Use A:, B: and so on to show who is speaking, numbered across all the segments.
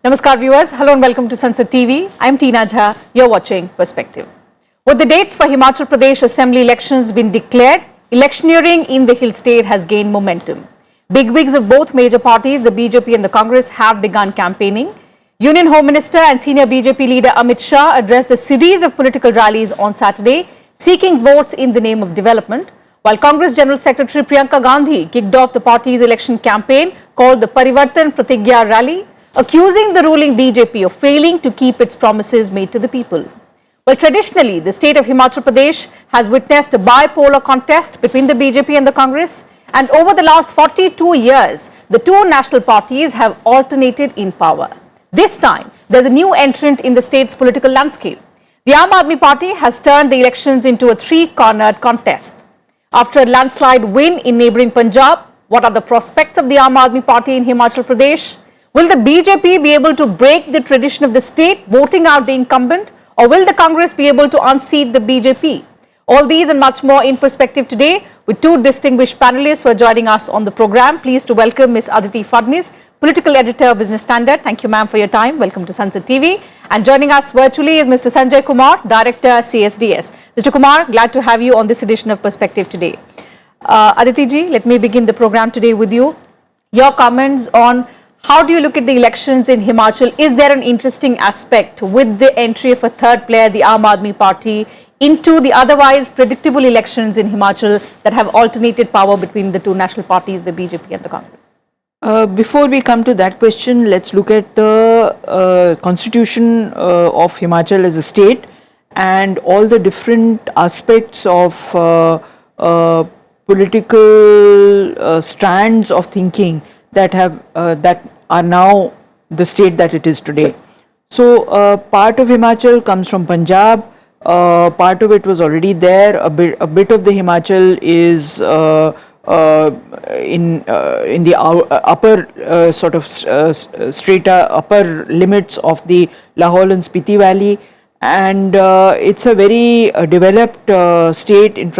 A: Namaskar viewers, hello and welcome to Sansad TV. I am Tina Jha, you are watching Perspective. With the dates for Himachal Pradesh Assembly elections been declared, electioneering in the hill state has gained momentum. Bigwigs of both major parties, the BJP and the Congress, have begun campaigning. Union Home Minister and senior BJP leader Amit Shah addressed a series of political rallies on Saturday, seeking votes in the name of development, while Congress General Secretary Priyanka Gandhi kicked off the party's election campaign called the Parivartan Pratigya rally, accusing the ruling BJP of failing to keep its promises made to the people. Well, traditionally, the state of Himachal Pradesh has witnessed a bipolar contest between the BJP and the Congress, and over the last 42 years, the two national parties have alternated in power. This time, there's a new entrant in the state's political landscape. The Aam Aadmi Party has turned the elections into a three-cornered contest. After a landslide win in neighbouring Punjab, what are the prospects of the Aam Aadmi Party in Himachal Pradesh? Will the BJP be able to break the tradition of the state, voting out the incumbent, or will the Congress be able to unseat the BJP? All these and much more in perspective today with two distinguished panelists who are joining us on the program. Pleased to welcome Ms. Aditi Fadnis, Political Editor of Business Standard. Thank you, ma'am, for your time. Welcome to Sansad TV. And joining us virtually is Mr. Sanjay Kumar, Director, CSDS. Mr. Kumar, glad to have you on this edition of Perspective today. Aditi ji, let me begin the program today with you. Your comments on how do you look at the elections in Himachal? Is there an interesting aspect with the entry of a third player, the Aam Aadmi Party, into the otherwise predictable elections in Himachal that have alternated power between the two national parties, the BJP and the Congress?
B: Before we come to that question, let's look at the constitution of Himachal as a state and all the different aspects of political strands of thinking that are now the state that it is today. So part of Himachal comes from Punjab. Part of it was already there. A bit of the Himachal is in the upper sort of strata, upper limits of the Lahaul and Spiti Valley, and it's a very developed state in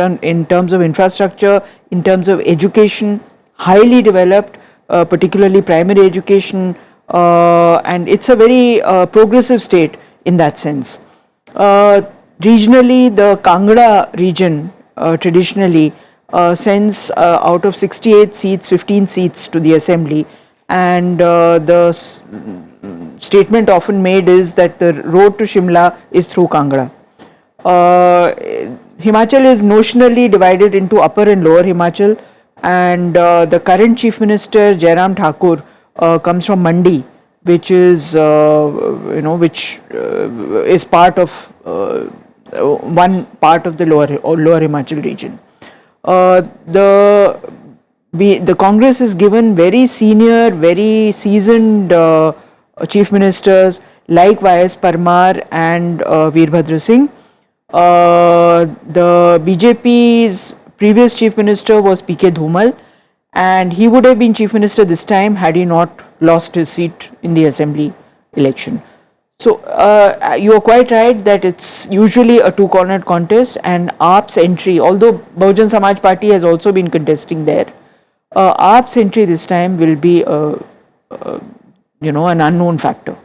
B: terms of infrastructure, in terms of education, highly developed, particularly primary education, and it's a very progressive state in that sense. Regionally, the Kangra region traditionally sends out of 68 seats, 15 seats to the assembly, and the statement often made is that the road to Shimla is through Kangra. Himachal is notionally divided into upper and lower Himachal, and the current Chief Minister Jairam Thakur comes from Mandi, which is which is part of one part of the lower Himachal region. The Congress is given very senior, very seasoned chief ministers like Y.S. Parmar and Veerbhadra Singh. The BJP's previous chief minister was P.K. Dhumal, and he would have been chief minister this time had he not lost his seat in the assembly election. So you are quite right that it's usually a two-cornered contest, and AAP's entry, although Bahujan Samaj Party has also been contesting there, AAP's entry this time will be an unknown factor.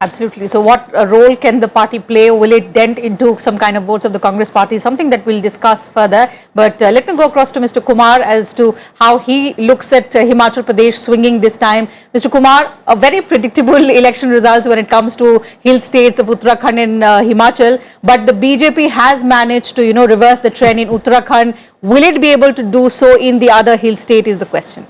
A: Absolutely. So what role can the party play? Will it dent into some kind of votes of the Congress party? Something that we'll discuss further. But let me go across to Mr. Kumar as to how he looks at Himachal Pradesh swinging this time. Mr. Kumar, a very predictable election results when it comes to hill states of Uttarakhand and Himachal. But the BJP has managed to, reverse the trend in Uttarakhand. Will it be able to do so in the other hill state is the question.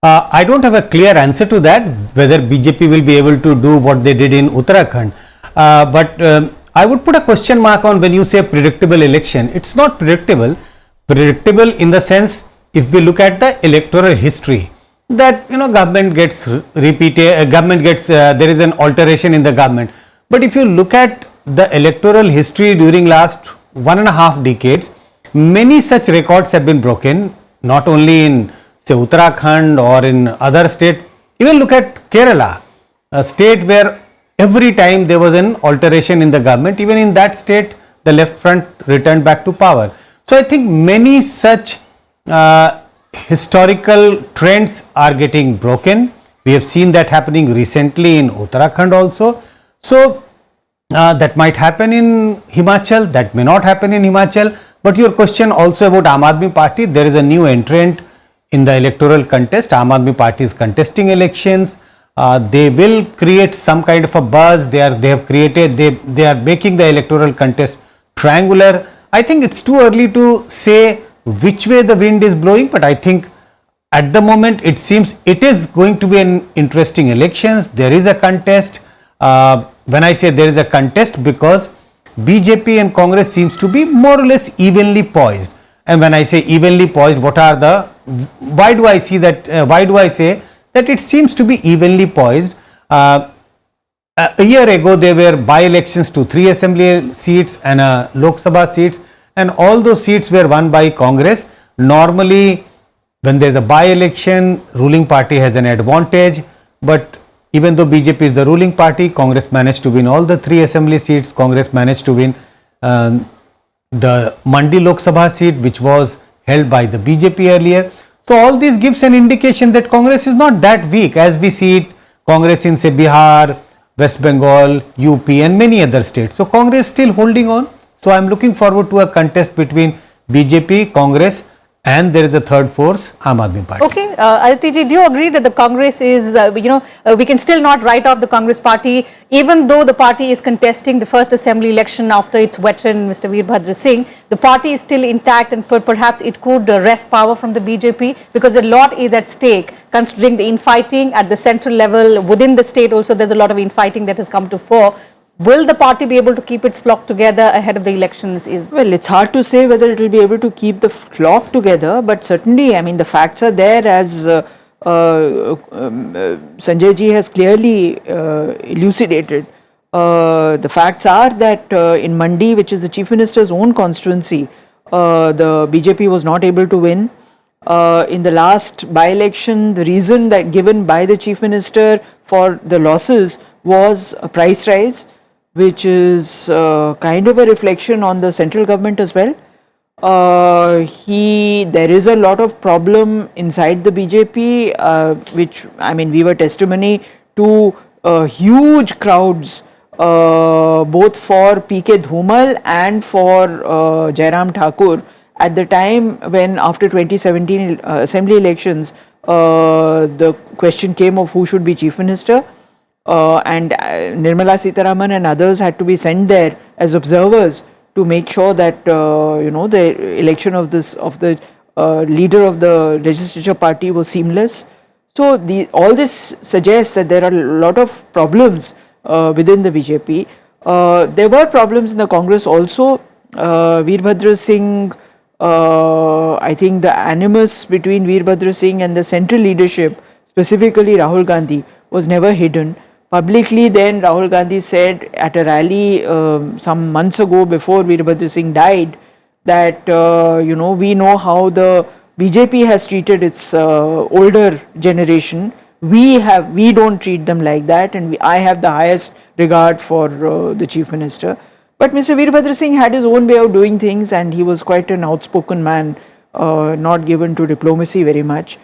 C: I don't have a clear answer to that, whether BJP will be able to do what they did in Uttarakhand. But I would put a question mark on when you say predictable election. It's not predictable. Predictable in the sense, if we look at the electoral history, that government gets repeated, there is an alteration in the government. But if you look at the electoral history during last 1.5 decades, many such records have been broken, not only in say Uttarakhand or in other state. Even look at Kerala, a state where every time there was an alteration in the government, even in that state the left front returned back to power. So I think many such historical trends are getting broken. We have seen that happening recently in Uttarakhand also. So that might happen in Himachal, that may not happen in Himachal. But your question also about Aam Aadmi Party, there is a new entrant in the electoral contest. Aam Aadmi Party is contesting elections. They will create some kind of a buzz. They are making the electoral contest triangular. I think it's too early to say which way the wind is blowing, but I think at the moment it seems it is going to be an interesting elections. There is a contest. When I say there is a contest, because BJP and Congress seems to be more or less evenly poised. And when I say evenly poised, why do I say that it seems to be evenly poised? A year ago there were by-elections to 3 assembly seats and Lok Sabha seats, and all those seats were won by Congress. Normally when there is a by-election, ruling party has an advantage, but even though BJP is the ruling party, Congress managed to win all the 3 assembly seats. Congress managed to win the Mandi Lok Sabha seat, which was held by the BJP earlier. So all this gives an indication that Congress is not that weak as we see it. Congress in say Bihar, West Bengal, UP and many other states. So Congress still holding on. So I am looking forward to a contest between BJP, Congress, and there is a third force, Aam Aadmi Party.
A: Okay, Aditi ji, do you agree that the Congress is, we can still not write off the Congress party, even though the party is contesting the first assembly election after its veteran, Mr. Veerbhadra Singh, the party is still intact and perhaps it could wrest power from the BJP, because a lot is at stake, considering the infighting at the central level, within the state also there's a lot of infighting that has come to fore. Will the party be able to keep its flock together ahead of the elections?
B: Well, it's hard to say whether it will be able to keep the flock together, but certainly, I mean, the facts are there, as Sanjay ji has clearly elucidated. The facts are that in Mandi, which is the Chief Minister's own constituency, the BJP was not able to win. In the last by-election, the reason that given by the Chief Minister for the losses was a price rise, which is kind of a reflection on the central government as well. There is a lot of problem inside the BJP, which, I mean, we were testimony to huge crowds, both for PK Dhumal and for Jairam Thakur at the time when, after 2017 assembly elections, the question came of who should be Chief Minister. And Nirmala Sitharaman and others had to be sent there as observers to make sure that the election of the leader of the legislature party was seamless. So all this suggests that there are a lot of problems within the BJP. There were problems in the Congress also. Veerbhadra Singh, I think the animus between Veerbhadra Singh and the central leadership, specifically Rahul Gandhi, was never hidden. Publicly then Rahul Gandhi said at a rally some months ago before Veerbhadra Singh died that we know how the BJP has treated its older generation. We don't treat them like that, and I have the highest regard for the Chief Minister. But Mr. Veerbhadra Singh had his own way of doing things, and he was quite an outspoken man, not given to diplomacy very much.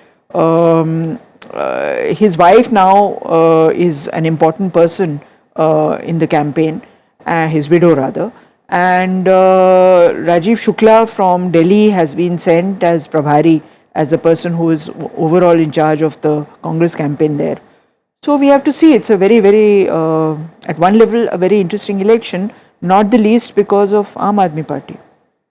B: His wife now is an important person in the campaign, his widow rather, and Rajiv Shukla from Delhi has been sent as Prabhari, as the person who is overall in charge of the Congress campaign there. So we have to see, it's a very, very, at one level, a very interesting election, not the least because of Aam Aadmi Party.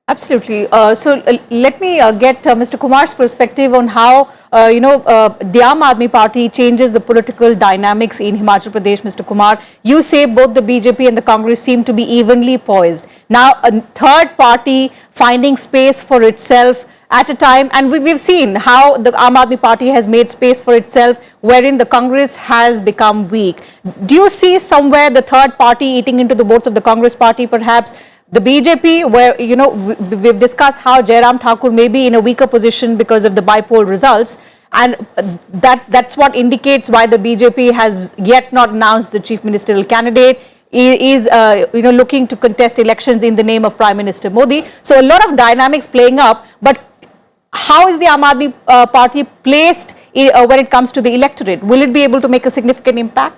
A: Absolutely. So let me get Mr. Kumar's perspective on how the Aam Aadmi Party changes the political dynamics in Himachal Pradesh. Mr. Kumar, you say both the BJP and the Congress seem to be evenly poised. Now a third party finding space for itself at a time, and we've seen how the Aam Aadmi Party has made space for itself, wherein the Congress has become weak. Do you see somewhere the third party eating into the boats of the Congress party, perhaps? The BJP, where, we've discussed how Jairam Thakur may be in a weaker position because of the bipolar results, and that's what indicates why the BJP has yet not announced the chief ministerial candidate, is looking to contest elections in the name of Prime Minister Modi. So a lot of dynamics playing up, but how is the Aam Aadmi Party placed when it comes to the electorate? Will it be able to make a significant impact?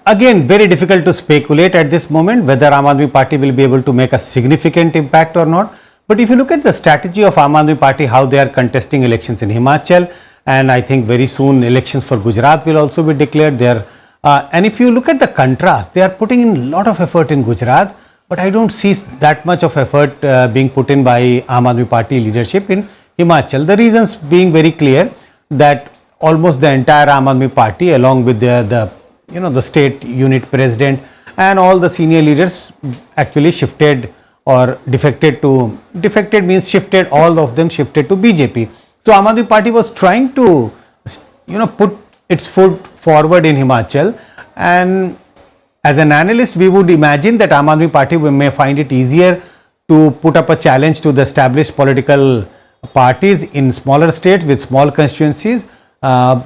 C: Again, very difficult to speculate at this moment whether Aam Aadmi Party will be able to make a significant impact or not. But if you look at the strategy of Aam Aadmi Party, how they are contesting elections in Himachal, and I think very soon elections for Gujarat will also be declared there. And if you look at the contrast, they are putting in a lot of effort in Gujarat, but I don't see that much of effort being put in by Aam Aadmi Party leadership in Himachal. The reasons being very clear that almost the entire Aam Aadmi Party, along with the state unit president and all the senior leaders, actually shifted or defected means shifted, all of them shifted to BJP. So Aam Aadmi Party was trying to put its foot forward in Himachal, and as an analyst we would imagine that Aam Aadmi Party may find it easier to put up a challenge to the established political parties in smaller states with small constituencies,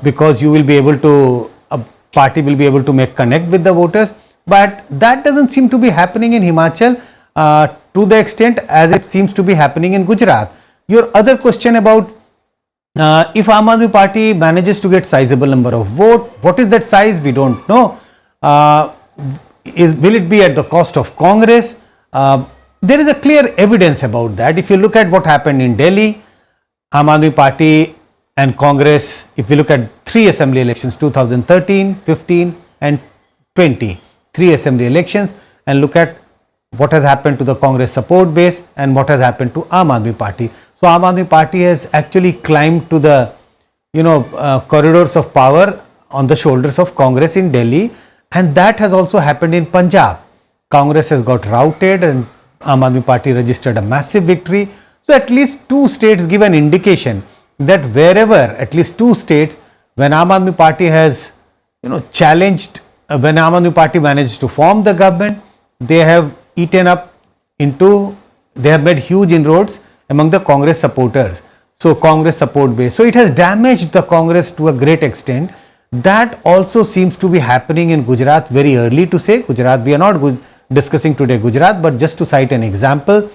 C: because you will be able to, a party will be able to make connect with the voters. But that doesn't seem to be happening in Himachal to the extent as it seems to be happening in Gujarat. Your other question about if Aam Aadmi Party manages to get sizable number of votes, what is that size? We don't know. Will it be at the cost of Congress? There is a clear evidence about that. If you look at what happened in Delhi, Aam Aadmi Party and Congress, if you look at 3 assembly elections, 2013, 15 and 20, 3 assembly elections, and look at what has happened to the Congress support base and what has happened to Aam Aadmi Party. So Aam Aadmi Party has actually climbed to the corridors of power on the shoulders of Congress in Delhi, and that has also happened in Punjab. Congress has got routed and Aam Aadmi Party registered a massive victory. So at least 2 states give an indication that wherever, at least 2 states, when Aam Aadmi Party has challenged, when Aam Aadmi Party managed to form the government, they have eaten up into, they have made huge inroads among the Congress supporters. So Congress support base. So it has damaged the Congress to a great extent. That also seems to be happening in Gujarat. Very early to say Gujarat, we are not discussing today Gujarat, but just to cite an example,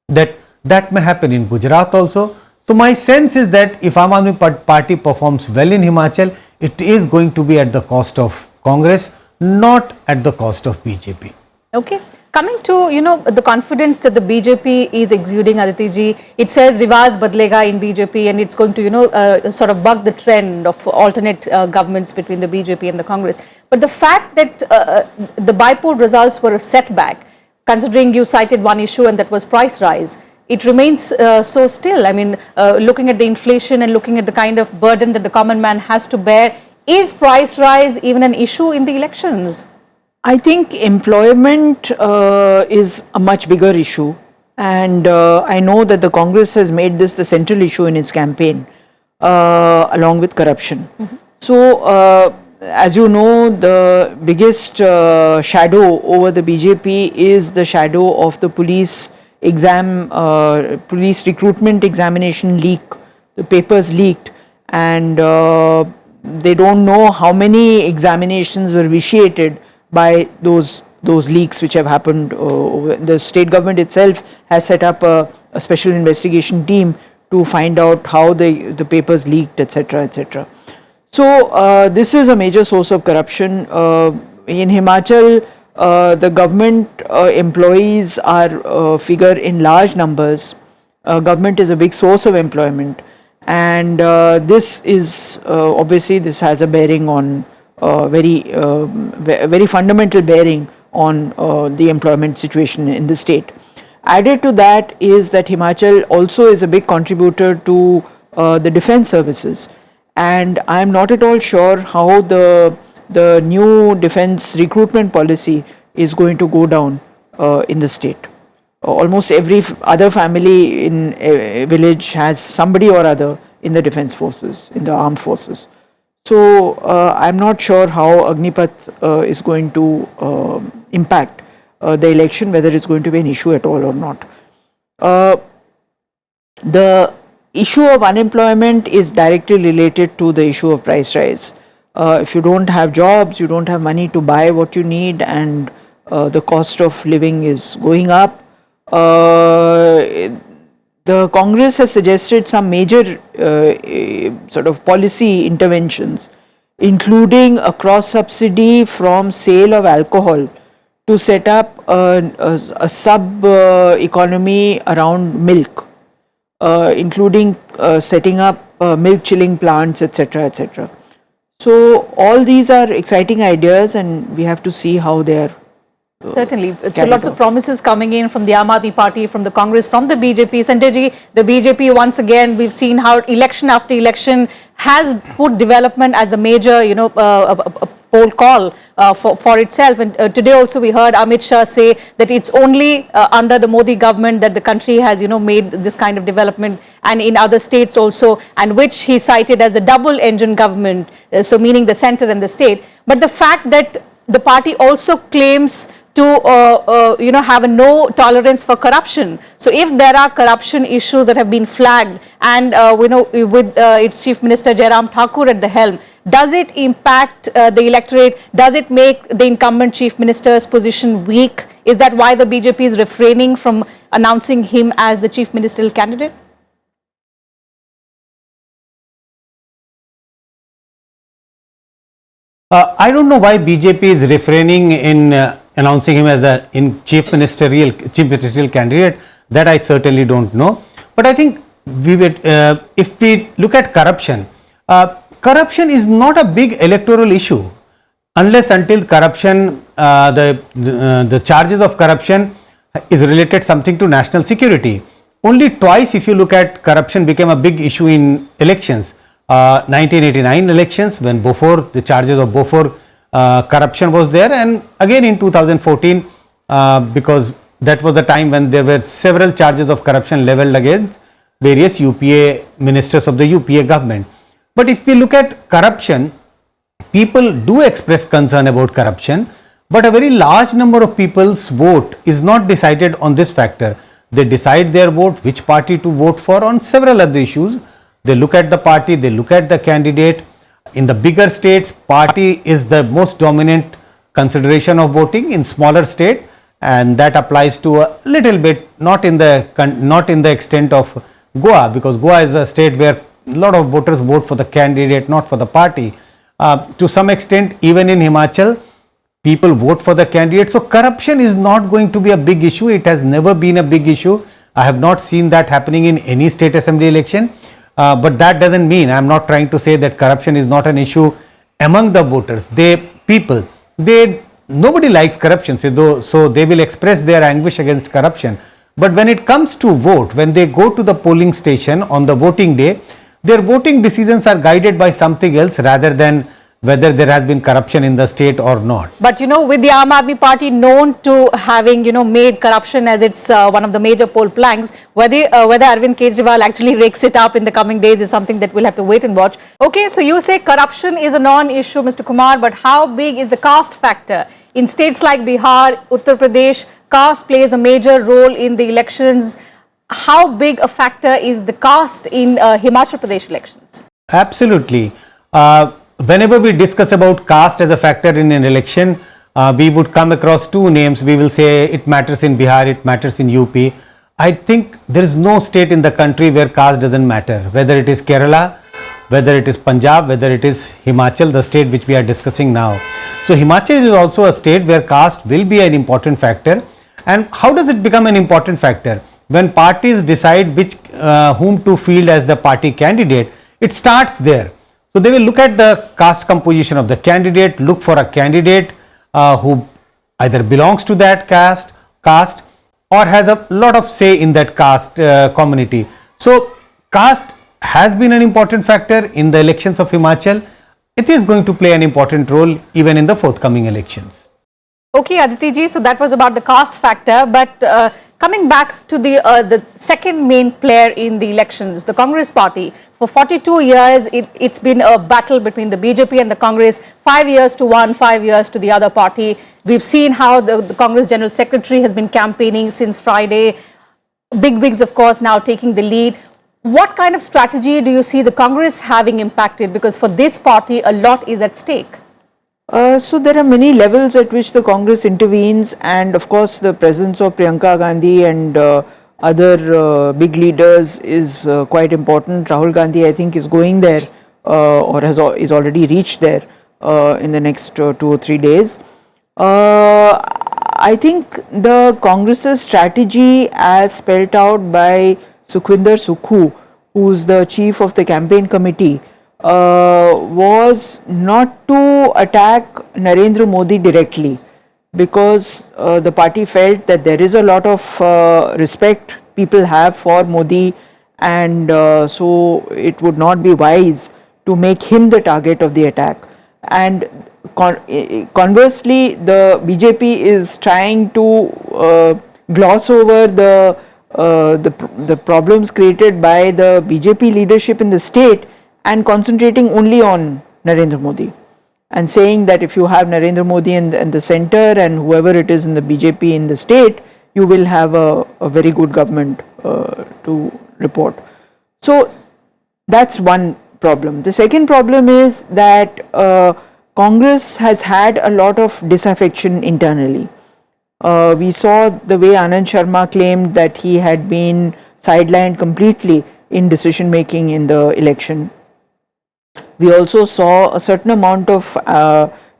C: that may happen in Gujarat also. So my sense is that if Aam Aadmi Party performs well in Himachal, it is going to be at the cost of Congress, not at the cost of BJP.
A: Okay. Coming to, the confidence that the BJP is exuding, Aditi ji, it says Rivaz Badlega in BJP, and it's going to, sort of buck the trend of alternate governments between the BJP and the Congress. But the fact that the bipolar results were a setback, considering you cited one issue and that was price rise, it remains so still. I mean, looking at the inflation and looking at the kind of burden that the common man has to bear, is price rise even an issue in the elections?
B: I think employment is a much bigger issue, and I know that the Congress has made this the central issue in its campaign, along with corruption. So, as you know, the biggest shadow over the BJP is the shadow of the police police recruitment examination leak. The papers leaked, and they don't know how many examinations were vitiated by those leaks which have happened. The state government itself has set up a special investigation team to find out how the papers leaked, etc., etc. So this is a major source of corruption. In Himachal, the government employees are figure in large numbers. Government is a big source of employment, and this is obviously this has a bearing on very fundamental bearing on the employment situation in the state. Added to that is that Himachal also is a big contributor to the defence services, and I am not at all sure how the new defence recruitment policy is going to go down in the state. Almost every other family in a village has somebody or other in the defence forces, in the armed forces. So I'm not sure how Agnipath is going to impact the election, whether it's going to be an issue at all or not. The issue of unemployment is directly related to the issue of price rise. If you don't have jobs, you don't have money to buy what you need, and the cost of living is going up. The Congress has suggested some major sort of policy interventions, including a cross subsidy from sale of alcohol to set up a sub economy around milk, including setting up milk chilling plants, etc., etc. So all these are exciting ideas, and we have to see how they are.
A: Certainly. So lots of promises coming in from the Aam Aadmi Party, from the Congress, from the BJP. Sanjay ji, the BJP once again, we've seen how election after election has put development as the major, poll call for itself. And today also we heard Amit Shah say that it's only under the Modi government that the country has, made this kind of development, and in other states also, and which he cited as the double engine government, so meaning the center and the state. But the fact that the party also claims to have a no tolerance for corruption. So if there are corruption issues that have been flagged, and with its Chief Minister Jairam Thakur at the helm, does it impact the electorate? Does it make the incumbent Chief Minister's position weak? Is that why the BJP is refraining from announcing him as the Chief Ministerial candidate?
C: I don't know why BJP is refraining in announcing him as the chief ministerial candidate. That I certainly don't know. But I think we would, if we look at corruption, corruption is not a big electoral issue unless until corruption, the charges of corruption is related something to national security. Only twice, if you look at, corruption became a big issue in elections. 1989 elections, when Beaufort, the charges of Beaufort corruption was there, and again in 2014, because that was the time when there were several charges of corruption leveled against various UPA ministers of the UPA government. But if we look at corruption, people do express concern about corruption, but a very large number of people's vote is not decided on this factor. They decide their vote, which party to vote for, on several other issues. They look at the party, they look at the candidate. In the bigger states, party is the most dominant consideration of voting. In smaller state, and that applies to a little bit, not in the extent of Goa, because Goa is a state where a lot of voters vote for the candidate, not for the party. To some extent, even in Himachal, people vote for the candidate. So corruption is not going to be a big issue. It has never been a big issue. I have not seen that happening in any state assembly election. But that doesn't mean, I am not trying to say that corruption is not an issue among the voters. Nobody likes corruption, so they will express their anguish against corruption. But when it comes to vote, when they go to the polling station on the voting day, their voting decisions are guided by something else rather than whether there has been corruption in the state or not.
A: But with the Aam Aadmi Party known to having made corruption as its one of the major poll planks, whether Arvind Kejriwal actually rakes it up in the coming days is something that we'll have to wait and watch. Okay, so you say corruption is a non-issue, Mr. Kumar, but how big is the caste factor? In states like Bihar, Uttar Pradesh, caste plays a major role in the elections. How big a factor is the caste in Himachal Pradesh elections?
C: Absolutely. Whenever we discuss about caste as a factor in an election, we would come across two names. We will say it matters in Bihar, it matters in UP. I think there is no state in the country where caste doesn't matter, whether it is Kerala, whether it is Punjab, whether it is Himachal, the state which we are discussing now. So Himachal is also a state where caste will be an important factor. And how does it become an important factor? When parties decide whom to field as the party candidate, it starts there. So they will look at the caste composition of the candidate, look for a candidate who either belongs to that caste or has a lot of say in that caste community. So caste has been an important factor in the elections of Himachal. It is going to play an important role even in the forthcoming elections.
A: Okay, Aditi ji, so that was about the caste factor, but coming back to the second main player in the elections, the Congress party. For 42 years, it's been a battle between the BJP and the Congress, 5 years to one, 5 years to the other party. We've seen how the Congress General Secretary has been campaigning since Friday. Bigwigs, of course, now taking the lead. What kind of strategy do you see the Congress having impacted? Because for this party, a lot is at stake.
B: So there are many levels at which the Congress intervenes, and of course the presence of Priyanka Gandhi and other big leaders is quite important. Rahul Gandhi, I think, is going there or is already reached there in the next 2 or 3 days. I think the Congress's strategy, as spelled out by Sukhwinder Sukhu, who's the chief of the campaign committee, was not to attack Narendra Modi directly, because the party felt that there is a lot of respect people have for Modi, and so it would not be wise to make him the target of the attack. And conversely, the BJP is trying to gloss over the problems created by the BJP leadership in the state and concentrating only on Narendra Modi, and saying that if you have Narendra Modi in the center and whoever it is in the BJP in the state, you will have a very good government to report. So that's one problem. The second problem is that Congress has had a lot of disaffection internally. We saw the way Anand Sharma claimed that he had been sidelined completely in decision making in the election. We also saw a certain amount of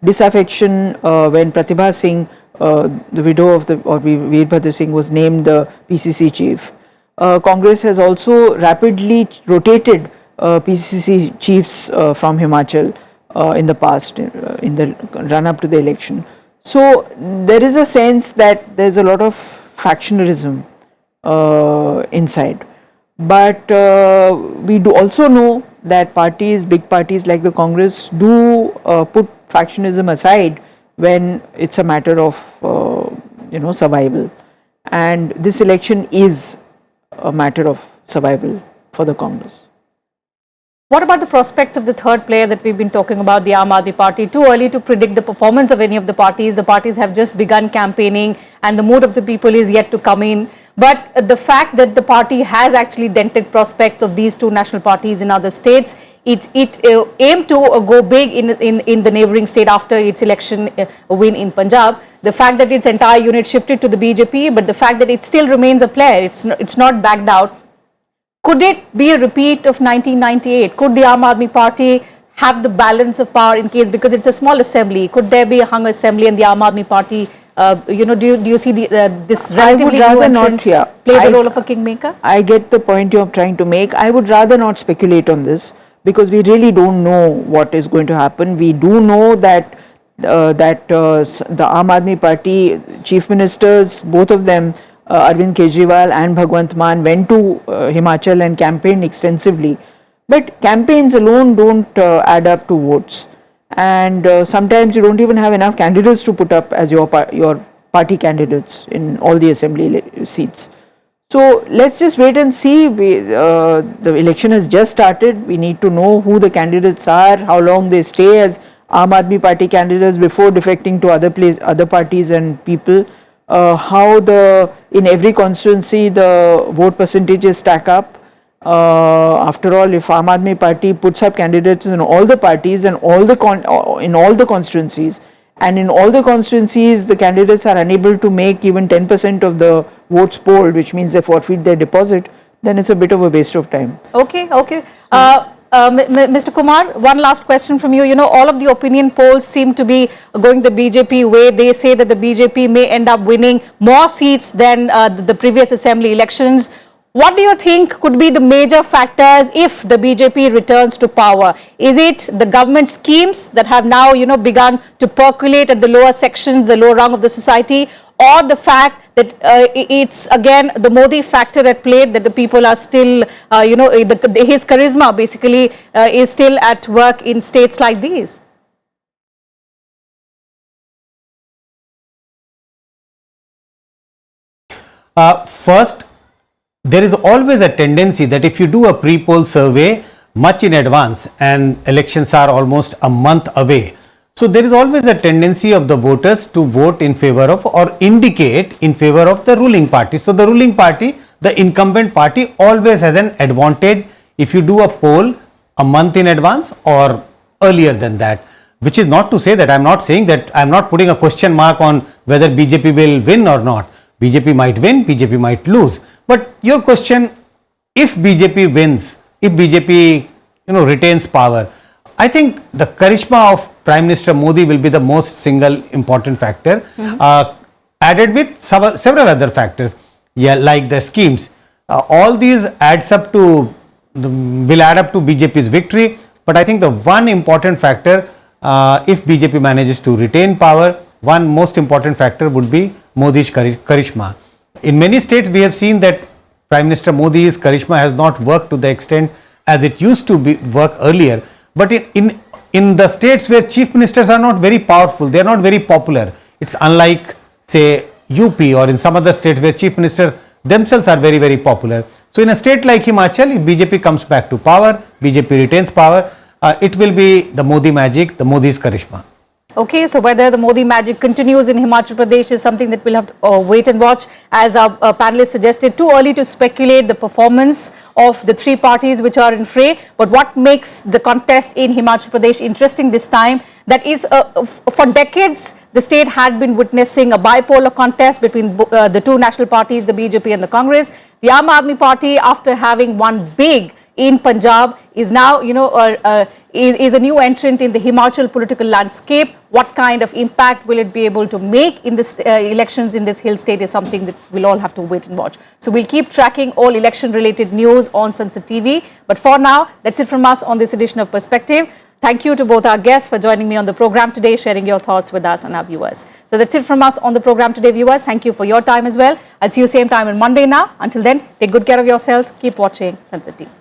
B: disaffection when Pratibha Singh, the widow of Veerbhadra Singh, was named the PCC chief. Congress has also rapidly rotated PCC chiefs from Himachal in the past, in the run up to the election. So there is a sense that there is a lot of factionalism inside. But we do also know that parties, big parties like the Congress, do put factionism aside when it's a matter of survival, and this election is a matter of survival for the Congress.
A: What about the prospects of the third player that we've been talking about, the Aam Aadmi Party? Too early to predict the performance of any of the parties. The parties have just begun campaigning and the mood of the people is yet to come in. But the fact that the party has actually dented prospects of these two national parties in other states, it aimed to go big in the neighbouring state after its election win in Punjab. The fact that its entire unit shifted to the BJP, but the fact that it still remains a player, it's not backed out. Could it be a repeat of 1998? Could the Aam Aadmi Party have the balance of power in case, because it's a small assembly, could there be a hung assembly and the Aam Aadmi Party, do you see this relatively new entrant play the role of a kingmaker?
B: I get the point you're trying to make. I would rather not speculate on this because we really don't know what is going to happen. We do know that the Aam Aadmi Party chief ministers, both of them, Arvind Kejriwal and Bhagwant Mann, went to Himachal and campaigned extensively. But campaigns alone don't add up to votes. And sometimes you don't even have enough candidates to put up as your party candidates in all the assembly seats. So let's just wait and see. The election has just started. We need to know who the candidates are, how long they stay as Aam Aadmi Party candidates before defecting to other parties and people. How in every constituency the vote percentages stack up. After all, if Aam Aadmi Party puts up candidates in all the parties and in all the constituencies, and in all the constituencies the candidates are unable to make even 10% of the votes polled, which means they forfeit their deposit, then it's a bit of a waste of time.
A: Okay. Mr. Kumar, one last question from you. All of the opinion polls seem to be going the BJP way. They say that the BJP may end up winning more seats than the previous assembly elections. What do you think could be the major factors if the BJP returns to power? Is it the government schemes that have now, begun to percolate at the lower sections, the lower rung of the society, or the fact that it's again the Modi factor at play, that the people are still, his charisma basically is still at work in states like these?
C: First, there is always a tendency that if you do a pre-poll survey much in advance and elections are almost a month away, so there is always a tendency of the voters to vote in favor of or indicate in favor of the ruling party. So the ruling party, the incumbent party, always has an advantage if you do a poll a month in advance or earlier than that. which is not to say that I am not saying that I am not putting a question mark on whether BJP will win or not. BJP might win, BJP might lose. But your question, if BJP wins, if BJP retains power, I think the charisma of Prime Minister Modi will be the most single important factor, added with several other factors, like the schemes. All these will add up to BJP's victory. But I think the one important factor, if BJP manages to retain power, one most important factor would be Modi's charisma. In many states, we have seen that Prime Minister Modi's charisma has not worked to the extent as it used to work earlier. But in the states where chief ministers are not very powerful, they are not very popular. It's unlike, say, UP or in some other states where chief ministers themselves are very, very popular. So in a state like Himachal, if BJP comes back to power, BJP retains power, it will be the Modi magic, the Modi's charisma.
A: Okay, so whether the Modi magic continues in Himachal Pradesh is something that we'll have to wait and watch. As our panelists suggested, too early to speculate the performance of the three parties which are in fray. But what makes the contest in Himachal Pradesh interesting this time, that is for decades, the state had been witnessing a bipolar contest between the two national parties, the BJP and the Congress. The Aam Aadmi Party, after having won big in Punjab, is now, is a new entrant in the Himachal political landscape. What kind of impact will it be able to make in this elections in this hill state is something that we'll all have to wait and watch. So we'll keep tracking all election related news on Sansad TV. But for now, that's it from us on this edition of Perspective. Thank you to both our guests for joining me on the program today, sharing your thoughts with us and our viewers. So that's it from us on the program today, viewers. Thank you for your time as well. I'll see you same time on Monday now. Until then, take good care of yourselves. Keep watching Sansad TV.